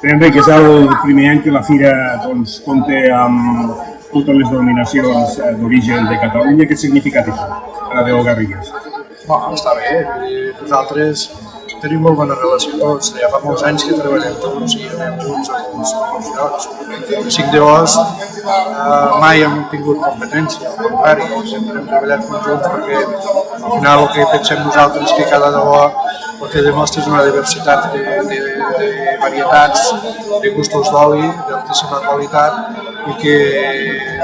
Enric, és el primer any que la Fira compta amb totes les denominacions d'origen de Catalunya. Què significa això a la Déu Garrigues? Està bé, nosaltres tenim molt bona relació tots, ja fa molts anys que treballem tots i anem junts a molts llocs. El 5 d'agost mai hem tingut competència, al contrari, sempre hem treballat conjunts perquè al final el que pensem nosaltres és que cada debò el que demostra és una diversitat de varietats, de gustos d'oli, d'altíssima qualitat i que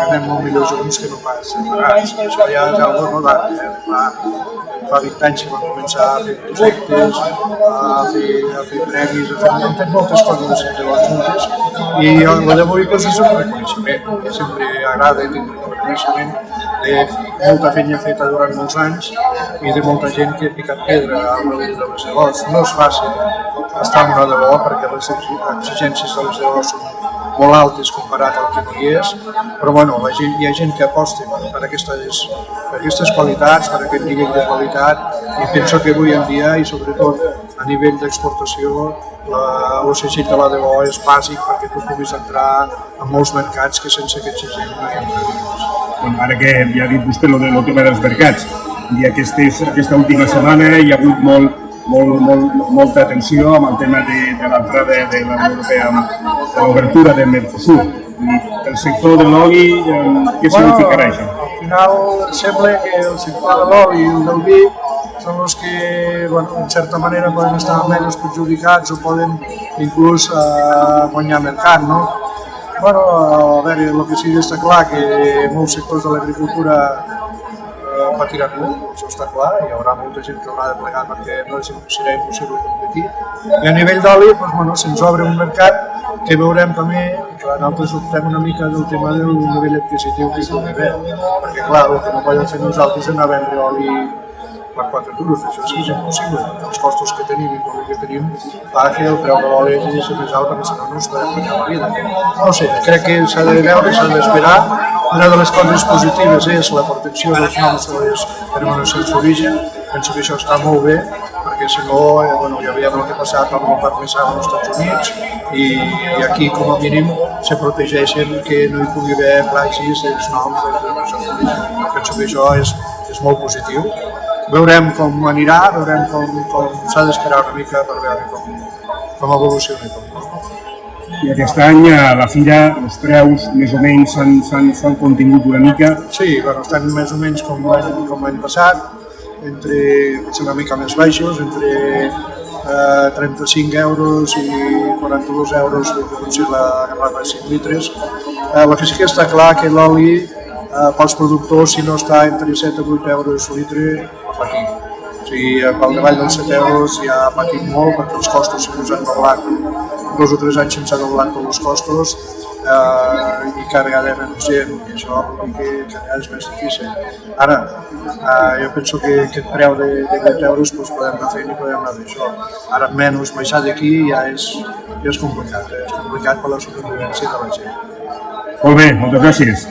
anem molt millor junts que no pas separats. Això ja és una cosa d'ara. Fa 20 anys que vam començar a fer projectes, a fer premis, hem fet moltes coses juntes i el d'avui és un reconeixement, que sempre agrada tenir un reconeixement de molta feina feta durant molts anys i de molta gent que ha picat pedra al nivell de les Degots. No és fàcil estar en una Degó perquè les exigències de les Degots són molt altes comparat al que no hi és, però bueno, hi ha gent que aposta per aquestes qualitats, per aquest nivell de qualitat i penso que avui en dia i sobretot a nivell d'exportació el segell de la Degó és bàsic perquè tu puguis entrar en molts mercats que sense aquest segell no hi entraries. Ara que ja ha dit vostè el tema dels mercats, i aquesta última setmana hi ha hagut molta atenció amb el tema de l'entrada de la Unió Europea amb l'obertura de Mercosur. El sector de l'oli, què significarà això? Al final sembla que el sector de l'oli i el del vi són els que, en certa manera, poden estar menys perjudicats o poden inclús guanyar mercat, no? A veure, el que sí que està clar que molts sectors de l'agricultura patiran molt, això està clar, hi haurà molta gent que haurà de plegar perquè no serà impossible competir. I a nivell d'oli, se'ns obre un mercat que veurem també, que nosaltres optem una mica del tema del nivell adquisitiu que és el nivell, perquè clar, el que no podem fer nosaltres és anar a vendre oli per 4 duros, això sí que és impossible, els costos que tenim i tot el que tenim fa que el preu de l'oli hagi de ser més alt perquè si no no es podem guanyar la vida. No sé, crec que s'ha de veure, s'ha d'esperar. Una de les coses positives és la protecció dels noms de les denominacions d'origen, penso que això està molt bé, perquè si no, ja veiem el que ha passat amb el parmesà als Estats Units i aquí com a mínim se protegeixen que no hi pugui haver plagis dels noms de les denominacions d'origen. Penso que això és molt positiu. Veurem com anirà, veurem com s'ha d'esperar una mica per veure com evoluciona tot. I aquest any a la Fira els preus més o menys s'han contingut una mica? Sí, estan més o menys com l'any passat, potser una mica més baixos, entre 35 euros i 42 euros potser la garrafa de 5 litres. El que sí que està clar que l'oli pels productors, si no està entre 7 o 8 euros el litre, ha patit. O sigui, pel davall dels 7 euros ja ha patit molt perquè els costos s'han doblat. 2 o 3 anys s'han doblat tots els costos i cada vegada menys gent, i això vol dir que cada vegada és més difícil. Ara, jo penso que aquest preu de 8 euros podem anar fent i podem anar d'això. Ara menys baixar d'aquí ja és complicat per la supervivència de la gent. Molt bé, moltes gràcies.